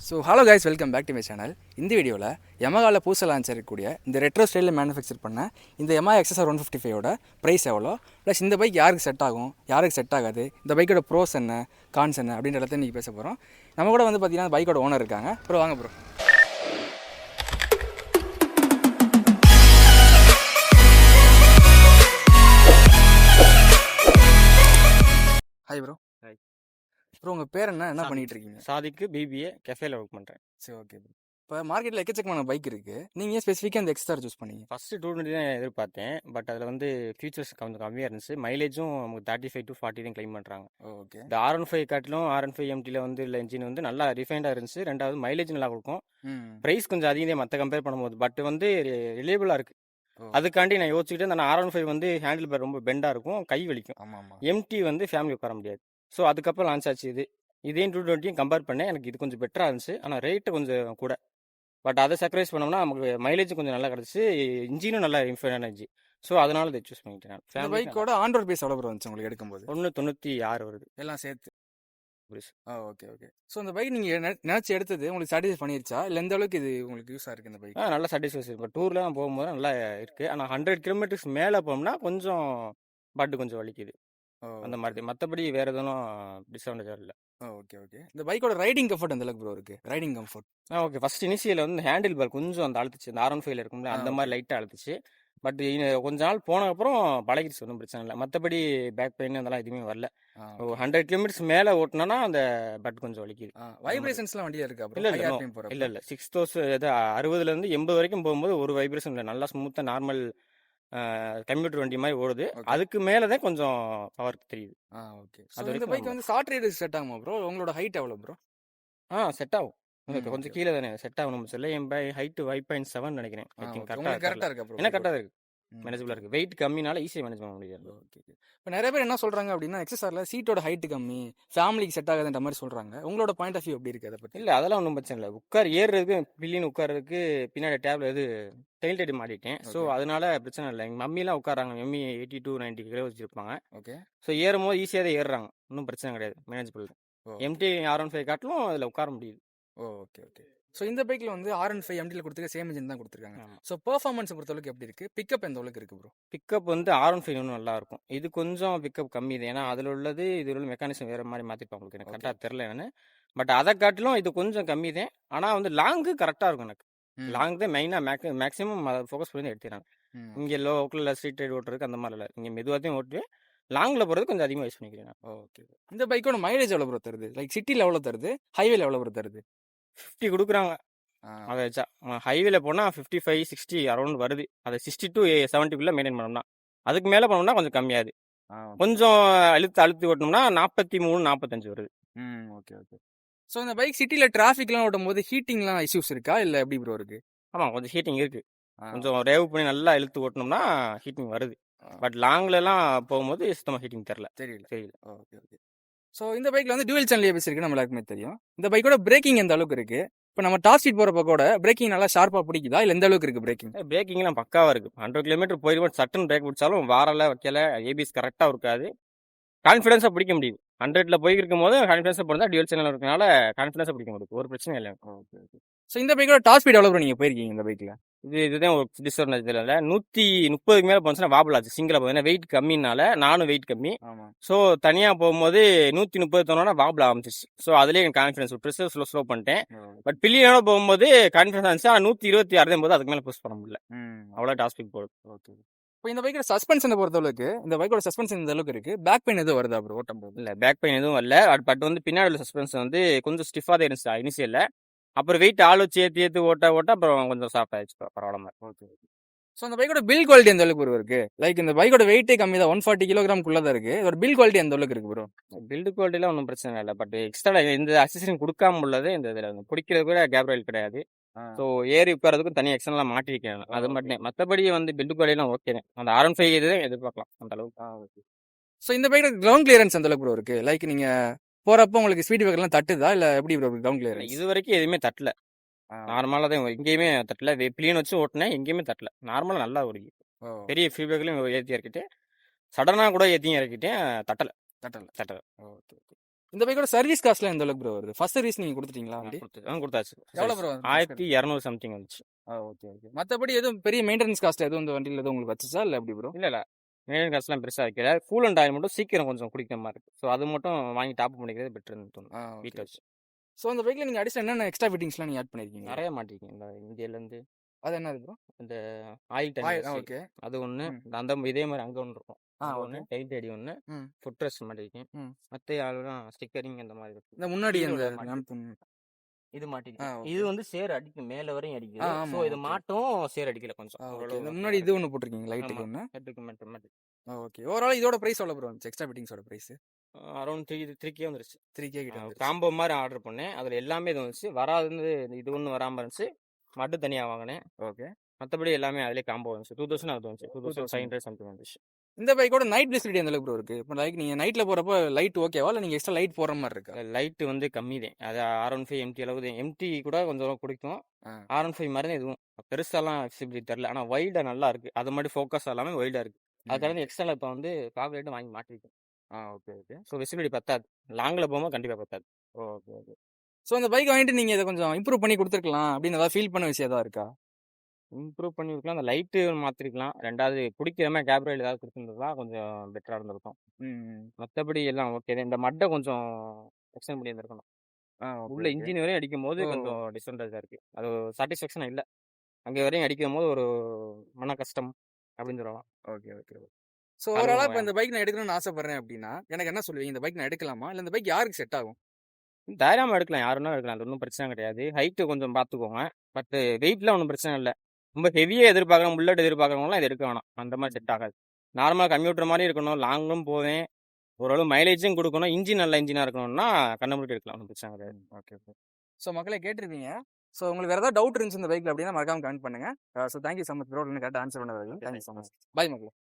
Hello guys, welcome back to my channel. இந்த வீடியோவில் யமஹாவில் புதுசாக லான்ச் இருக்கக்கூடிய இந்த ரெட்ரோ ஸ்டைலில் மேனுஃபேக்சர் பண்ண இந்த Yamaha XSR 155ஓட ப்ரைஸ் எவ்வளோ, ப்ளஸ் இந்த பைக் யாருக்கு செட் ஆகும், யாருக்கு செட் ஆகாது, இந்த பைக்கோட ப்ரோஸ் என்ன, கான்ஸ் என்ன அப்படின்ற எல்லாத்தையும் இன்றைக்கி பேச போகிறோம். நம்ம கூட வந்து பார்த்திங்கன்னா பைக்கோட ஓனர் இருக்காங்க. ப்ரோ வாங்க bro. Hi bro. Hi bro, உங்கள் பேர் என்ன பண்ணிகிட்டு இருக்கீங்க? சாதிக்கு பிபிஏ கெஃபேல ஒர்க் பண்ணுறேன். சரி, ஓகே ப்ரோ. இப்போ மார்க்கெட்டில் எக்கச்சக்கமான பைக் இருக்குது, நீங்கள் ஏன் ஸ்பெசிஃபிக்காக இந்த XSR சூஸ் பண்ணீங்க? ஃபஸ்ட்டு 220 தான் எதிர்பார்த்தேன். பட் அதில் வந்து ஃபீச்சர்ஸ் கொஞ்சம் கம்மியாக இருந்துச்சு. மைலேஜும் நமக்கு 35 to 40 தான் கிளைம் பண்ணுறாங்க. ஓகே. இந்த R15 காட்டிலும் R15 MTயில் வந்து இல்லை இன்ஜின் வந்து நல்லா ரிஃபைண்டாக இருந்துச்சு. ரெண்டாவது மைலேஜ் நல்லா கொடுக்கும். ப்ரைஸ் கொஞ்சம் அதிகம் மற்ற கம்பேர் பண்ணும்போது. பட் வந்து ரிலேபிளாக இருக்குது. அதுக்காண்டி நான் யோசிச்சுக்கிட்டு அந்த R15 வந்து ஹேண்டில் பேர் ரொம்ப பெண்டாக இருக்கும், கை வலிக்கும். ஆமாம். MT வந்து ஃபேமிலி உட்கார முடியாது. ஸோ அதுக்கப்புறம் லான்ச் ஆச்சு இது. இதையும் 220 கம்பேர் பண்ணேன். எனக்கு இது கொஞ்சம் பெட்டராக இருந்துச்சு. ஆனால் ரேட்டு கொஞ்சம் கூட. பட் அதை சாக்ரிஃபைஸ் பண்ணோம்னா நமக்கு மைலேஜ் கொஞ்சம் நல்லா கிடச்சி, இன்ஜினும் நல்லா ரிஃபைனான இன்ஜின். ஸோ அதனால இதை சூஸ் பண்ணிட்டேன் நான். இந்த பைக்கோட ஆன் ரோட் பேஸ் எவ்வளோ ப்ரோ வந்துச்சு உங்களுக்கு எடுக்கும்போது? 196 வருது எல்லாம் சேர்த்து. Okay okay. ஸோ இந்த பைக் நீங்கள் நினச்சி எடுத்தது உங்களுக்கு சாட்டிஸ்ஃபை பண்ணிருச்சா, இல்லை எந்த அளவுக்கு இது உங்களுக்கு யூஸாக இருக்குது இந்த பைக்? நல்லா சாட்டிஸ்ஃபை. இப்போ டூர்லாம் போகும்போது நல்லா இருக்குது. ஆனால் 100 கிலோமீட்டர்ஸ் மேலே போனோம்னா கொஞ்சம் பட்டு கொஞ்சம் வலிக்குது அந்த மாதிரி. மற்றபடி வேறு எதுவும் டிஸ்அட்வான்டேஜாக இல்லை. Okay okay. இந்த பைக்கோட ரைடிங் கம்ஃபர்ட் எந்த அளவுக்கு ப்ரோ இருக்குது? Riding comfort okay. First initial வந்து ஹேண்டில் பார் கொஞ்சம் அந்த அழுத்துச்சு, இந்த R15 இருக்கும்ல அந்த மாதிரி லைட்டாக அழுத்துச்சு. பட் கொஞ்ச நாள் போனதுக்கப்புறம் பழகிடுச்சு, ஒன்றும் பிரச்சனை இல்லை. மற்றபடி பேக் பெயின் அதெல்லாம் எதுவுமே வரல. 100 கிலோமீட்டர்ஸ் மேலே ஓட்டினா அந்த பட் கொஞ்சம் வலிக்குது. வைப்ரேஷன்ஸ்லாம் வண்டியாக இருக்கா? இல்லை 6000 60லேருந்து 80 வரைக்கும் போகும்போது ஒரு வைப்ரேஷன் இல்லை. நல்லா ஸ்மூத்தாக நார்மல் கம்ப்யூட்டர் வண்டி மாதிரி ஓடுது. அதுக்கு மேலே தான் கொஞ்சம் பவர் தெரியுது. ஓகே. அது இந்த பைக் வந்து ஷார்ட் ரைடு செட் ஆகுமா ப்ரோ? உங்களோட ஹைட் எவ்வளோ ப்ரோ? செட் ஆகும். கொஞ்சம் கீழே தானே செட் ஆகணும். சொல்ல என் ஹைட் 5.7 நினைக்கிறேன். கரெக்டாக இருக்கா ப்ரோ? என்ன கரெக்டாக இருக்கு, மேனேஜபிளாக இருக்குது. வெயிட் கம்மினால ஈஸியாக மேனேஜ் பண்ண முடியாது. ஓகே. இப்போ நிறைய பேர் என்ன சொல்கிறாங்க அப்படின்னா, XSRல சீட்டோட ஹைட்டு கம்மி, ஃபேமிலிக்கு செட் ஆகாதுன்ற மாதிரி சொல்கிறாங்க. உங்களோட பாயிண்ட் ஆஃப் வியூ எப்படி இருக்குது அதை பற்றி? இல்லை அதெல்லாம் ஒன்றும் பிரச்சனை இல்லை. ஏறுறதுக்கு பில்லின்னு உட்காரதுக்கு பின்னாடி டேப்ல டெயில் டைட் மாட்டிட்டேன். ஸோ அதனால பிரச்சனை இல்லை. எங்கள் மம்மிலாம் உட்காராங்க. மம்மி 80 to 90 கிலோ வச்சிருப்பாங்க. ஓகே. ஸோ ஏறும்போது ஈஸியாக தான் ஏறுறாங்க, ஒன்றும் பிரச்சனை கிடையாது, மேனேஜபிள். MT R15 காட்டிலும் அதில் உட்கார முடியுது. Okay okay. ஸோ இந்த பைக்கில் வந்து R15 MTயில் கொடுத்துருக்க சேம் இன்ஜின் தான் கொடுத்துருக்காங்க. ஸோ பெர்ஃபார்மன்ஸ் பொறுத்தளவுக்கு எப்படி இருக்குது? பிக்கப் எந்த அளவுக்கு இருக்குது ப்ரோ? பிக்கப் வந்து R15 இன்னும் நல்லா இருக்கும். இது கொஞ்சம் பிக்கப் கம்மி தான். ஏன்னா அதில் உள்ளது இதில் உள்ள மெக்கானிசம் வேறு மாதிரி மாற்றிருப்பாங்க. உங்களுக்கு எனக்கு கரெக்டாக தெரில என்னன்னு. பட் அதை காட்டிலும் இது கொஞ்சம் கம்மி தான். ஆனால் வந்து லாங்கு கரெக்டாக இருக்கும். எனக்கு லாங் தான் மெயினாக மேக்ஸிமம் அதை ஃபோக்கஸ் பண்ணி எடுத்துறாங்க. இங்கே லோக்கலில் ஸ்ட்ரீட் ரைடு ஓட்டுறதுக்கு அந்த மாதிரி இல்லை. இங்கே மெதுவாத்தையும் ஓட்டுவேன், லாங்கில் போகிறது கொஞ்சம் அதிகமாக யூஸ் பண்ணிக்கிறேன். ஓகே. இந்த பைக்கோட மைலேஜ் எவ்வளோ ப்ரோ தருது? லைக் சிட்டியில் எவ்வளோ தருது, ஹைவேல எவ்வளோ ப்ரோ தருது? 50 கொடுக்குறாங்க. அதை வச்சா ஹைவேல போனால் 55 60 அரௌண்ட் வருது. அதை 60 to 70 மெயின்டைன் பண்ணோம்னா. அதுக்கு மேலே பண்ணோம்னா கொஞ்சம் கம்மியாது. கொஞ்சம் அழுத்தி ஓட்டணும்னா 43 45 வருது. Okay okay. ஸோ இந்த பைக் சிட்டியில் டிராஃபிக்லாம் ஓட்டும் போது ஹீட்டிங்லாம் இஷ்யூஸ் இருக்கா, இல்லை எப்படி ப்ரோ இருக்குது? ஆமாம், கொஞ்சம் ஹீட்டிங் இருக்குது. கொஞ்சம் ரேவ் பண்ணி நல்லா இழுத்து ஓட்டணும்னா ஹீட்டிங் வருது. பட் லாங்லலாம் போகும்போது சுத்தமாக ஹீட்டிங் தெரியல. Okay okay. ஸோ இந்த பைக்கில் வந்து டுவல் சேனல் ஏபிஎஸ் இருக்குது, நம்ம எல்லாருக்குமே தெரியும். இந்த பைக்கோட பிரேக்கிங் எந்த அளவுக்கு இருக்குது? இப்போ நம்ம டாப் ஸ்பீட் போகிறப்ப கூட பிரேக்கிங் நல்லா ஷார்ப்பாக பிடிக்குதா, இல்லை எந்த அளவுக்கு இருக்குது பிரேக்கிங்? பிரேக்கிங்லாம் பக்காவாக இருக்குது. 100 கிலோமீட்டர் போயிருவோம், சட்டுன்னு பிரேக் பிடிச்சாலும் வாரல வைக்கல, ஏபிஎஸ் கரெக்டாக இருக்காது. கான்ஃபிடன்ஸாக பிடிக்க முடியுது. 100ல் போயிருக்கும் போது கான்ஃபிடன்ஸாக போனால் டியூவல் சேனல் இருக்கனால கான்ஃபிடன்ஸாக பிடிக்க முடியும், ஒரு பிரச்சனை இல்லை. Okay okay. ஸோ இந்த பைக்கோட டாப் ஸ்பீட் எவ்வளோ நீங்கள் போயிருக்கீங்க இந்த பைக்கில்? இதுதான் ஒரு டிஸ்அட்வான்டேஜ் இல்லை. 130க்கு மேலே போச்சுன்னா வாபிள் ஆச்சு சிங்கிளாக போகுது. ஏன்னா வெயிட் கம்மினால, நானும் வெயிட் கம்மி. ஸோ தனியாக போகும்போது 130 தோணுன்னா வாபிள் ஆரம்பிச்சிச்சு. ஸோ அதுலேயே எனக்கு கான்ஃபிடன்ஸ் ப்ரெஷர் ஸ்லோ பண்ணிட்டேன். பட் பில்லியனோட போகும்போது கான்ஃபிடன்ஸ் இருந்துச்சு. 126 தான் போது, அதுக்கு மேலே புஷ் பண்ண முடியல. அவ்வளோ டாப் ஸ்பீட் போகுது. ஓகே. இப்போ இந்த பைக்கோட சஸ்பென்ஷனை பொறுத்தளவுக்கு இந்த பைக்கோட சஸ்பென்ஷன் இந்த அளவுக்கு இருக்குது. பேக் பெயின் எதுவும் வருதா ப்ரோ ஓட்டும் போது? இல்லை பேக் பெயின் எதுவும் வரல. பட் வந்து பின்னாடி உள்ள சஸ்பென்ஷன் வந்து கொஞ்சம் ஸ்டிஃபாக தான் இருந்துச்சு இனிஷியலில். அப்புறம் வெயிட் ஆள் வச்சு ஏற்றி ஓட்ட அப்புறம் கொஞ்சம் சாஃப்ட் ஆயிடுச்சு, பரவாயில்ல. ஓகே. ஸோ அந்த பைக்கோட பில் குவாலிட்டி எந்த அளவுக்கு ப்ரோ இருக்குது? லைக் இந்த பைக்கோட வெயிட்டே கம்மி தான், 140 கிலோகிராம்குள்ளே தான் இருக்குது. இதோட பில் குவாலிட்டி எந்த அளவுக்கு இருக்குது ப்ரோ? பில்டு குவாலிட்டிலாம் ஒன்றும் பிரச்சனை இல்லை. பட் எக்ஸ்ட்ரா இந்த அக்சசரி கொடுக்காம உள்ளது இந்த இதில் பிடிக்கிறது கூட கேப் ராயில் கிடையாது. ஸோ ஏறி உட்காரதுக்கும் தனி எக்ஸ்டர்னலாக மாட்டிருக்கேன், அது மட்டும். மற்றபடி வந்து பில்டு குவாலிட்டிலாம் ஓகே தான். அந்த R15 இதுதான் எதிர்பார்க்கலாம் அந்த அளவுக்கு. ஓகே. ஸோ இந்த பைக்கோட கிரவுண்ட் கிளியரன்ஸ் எந்த அளவுக்கு ப்ரோ இருக்குது? லைக் நீங்கள் போகிறப்போ உங்களுக்கு ஸ்பீட் பிரேக்கர்லாம் தட்டுதா, இல்லை எப்படி ப்ரோ கிரவுண்ட் கிளியரன்ஸ்? இது வரைக்கும் எதுவுமே தட்டல, நார்மலாக தான். எங்கேயுமே தட்டல. பிளேன் வச்சு ஓட்டினேன், எங்கேயுமே தட்டல. நார்மலாக நல்லா ஓடிக்கு. பெரிய ஃபீட்பேக்லையும் ஏற்றி இறக்கிட்டேன், சடனாக கூட ஏற்றியும் இறக்கிட்டேன், தட்டலை. Okay okay. இந்த பைக்கோட சர்வீஸ் காஸ்ட்லாம் எந்த அளவுக்கு ப்ரோ வருது? ஃபர்ஸ்ட் சர்வீஸ் நீங்கள் கொடுத்துட்டீங்களா வண்டி? கொடுத்தாச்சு. எவ்வளோ ப்ரோ? 1200 சம்திங் வந்துச்சு. Okay okay. மற்றபடி எதுவும் பெரிய மெயின்டெனன்ஸ் காஸ்ட் எதுவும் இந்த வண்டியில் எதுவும் உங்களுக்கு வச்சுச்சா இல்லை எப்படி ப்ரோ? இல்லை மெயின்டெனன்ஸ் காசுலாம் பெருசாக வைக்கல. கூல் அண்ட் ஆயில் மட்டும் சீக்கிரம் கொஞ்சம் குடிக்கிற மாதிரி இருக்குது. ஸோ அது மட்டும் வாங்கி டாப் பண்ணிக்கிறது பெட்டர்னு தோணும் வீட்டில் வச்சு. ஸோ அந்த பைக்கில் நீங்கள் அடிஷனல் என்னென்ன எக்ஸ்ட்ரா ஃபிட்டிங்ஸ்லாம் நீங்கள் ஆட் பண்ணியிருக்கீங்க? நிறைய மாட்டிருக்கீங்க இந்த இந்தியாவிலேருந்து. அது என்னது ப்ரோ? இந்த ஆயில் டேங்க் ஓகே. அது ஒன்று, அந்த இதே மாதிரி அங்கே ஒன்று இருக்கும். ஒன்று டைட் அடி ஒன்று, ம். ஃபுட் ரெஸ்ட் மாட்டிருக்கேன். மற்ற ஆளுலாம் ஸ்டிக்கரிங் அந்த மாதிரி இருக்கும். இந்த முன்னாடி அந்த இது மாட்டிருக்கு. இது வந்து சேர் அடிக்கும், மேல வரையும் அடிக்குது. ஸோ இது மாட்டும் சேர் அடிக்கல கொஞ்சம். முன்னாடி இது ஒன்று போட்டிருக்கீங்க லைட்டுக்கு ஒன்று. ஓகே. ஓவரால் இதோட பிரைஸ் எவ்வளோ ப்ரோ வந்துச்சு? எக்ஸ்ட்ரா ஃபிட்டிங்ஸோட பிரைஸ் அரௌண்ட் 3K வந்துருச்சு. 3K கிட்ட காம்போ மாதிரி ஆர்டர் பண்ணேன். அதில் எல்லாமே இது வந்துச்சு. வராது இது ஒன்று வராமல் இருந்துச்சு. மட்டு தனியாக வாங்கினேன். ஓகே. மற்றபடி எல்லாமே அதிலே காம்போ வந்துச்சு. 2000 அது வந்துச்சு. 2500 சம்திங் வந்துச்சு. இந்த பைக்கோட நைட் விசிபிலிட்டி எந்த அளவுக்கு ப்ரோ இருக்கு? இப்போ லைக் நீங்கள் நைட்டில் போகிறப்போ லைட் ஓகேவா இல்லை நீங்கள் எக்ஸ்ட்ரா லைட் போடுற மாதிரி இருக்கா? லைட்டு வந்து கம்மி தான். அது R15 எம்டி அளவு எம்டி கூட கொஞ்சம் பிடிக்கும். R15 மாதிரி தான் இதுவும் பெருசாலாம் விசிபிலிட்டி தெரில. ஆனால் வைடாக நல்லா இருக்கு. அது மாதிரி ஃபோக்கஸ் எல்லாமே வைடாக இருக்கு. அதுக்காக எக்ஸ்ட்ரா இப்போ வந்து கார்பரேட் வாங்கி மாட்டிருக்கேன். Okay okay. ஸோ விசிபிலிட்டி பத்தாது. லாங்கில் போகும்போது கண்டிப்பாக பத்தாது. Okay okay. ஸோ அந்த பைக் வாங்கிட்டு நீங்கள் இதை கொஞ்சம் இம்ப்ரூவ் பண்ணி கொடுத்துருக்கலாம் அப்படின்னு ஏதாவது ஃபீல் பண்ண விஷயம் எதாவது இருக்கா? இம்ப்ரூவ் பண்ணிருக்கலாம். அந்த லைட்டு மாற்றிருக்கலாம். ரெண்டாவது பிடிக்கிற மாதிரி கேப்ரேல் ஏதாவது கொடுத்துருந்தா கொஞ்சம் பெட்டராக இருந்திருக்கும். மற்றபடி எல்லாம் ஓகே. இந்த மட்டை கொஞ்சம் எக்ஸ்டெண்ட் பண்ணி இருந்திருக்கணும். உள்ள இன்ஜின் வரையும் அடிக்கும் போது கொஞ்சம் டிஸ்அட்வான்டேஜாக இருக்குது. அது சாட்டிஸ்ஃபேக்ஷனாக இல்லை. அங்கே வரையும் அடிக்கும் போது ஒரு மன கஷ்டம் அப்படின்னு சொல்லலாம். Okay okay. ஸோ ஓவராலாக இப்போ இந்த பைக் நான் எடுக்கணும்னு ஆசைப்பட்றேன் அப்படின்னா எனக்கு என்ன சொல்லுவீங்க? இந்த பைக் நான் எடுக்கலாமா இல்லை இந்த பைக் யாருக்கு செட் ஆகும்? தைரியமாக எடுக்கலாம், யாருன்னா எடுக்கலாம். அது ஒன்றும் பிரச்சனை கிடையாது. ஹைட்டு கொஞ்சம் பார்த்துக்கோங்க. பட் வெயிட்லாம் ஒன்றும் பிரச்சனை இல்லை. ரொம்ப ஹெவியாக எதிர்பார்க்குறோம், புல்லட் எதிர்பார்க்குறவங்களாம் இது எடுக்க வேணாம். அந்த மாதிரி செட் ஆகாது. நார்மலாக கம்ப்யூட்டர் மாதிரி இருக்கணும், லாங்கும் போவேன், ஓரளவு மைலேஜும் கொடுக்கணும், இன்ஜின் நல்ல இன்ஜினாக இருக்கணும்னா கண்ணமுடிட்டு எடுக்கலாம், ஒன்றும் பிரச்சனை கிடையாது. Okay okay. ஸோ மக்களை கேட்டிருப்பீங்க. ஸோ உங்களுக்கு வேறு ஏதாவது டவுட் இருந்துச்சு இந்த பைக்கில் அப்படின்னா மறக்காம கமெண்ட் பண்ணுங்கள். So thank you so much bro, கரெக்டாக ஆன்சர் பண்ண வரைக்கும் தேங்க்யூ ஸோ மச். பாய் மக்களே.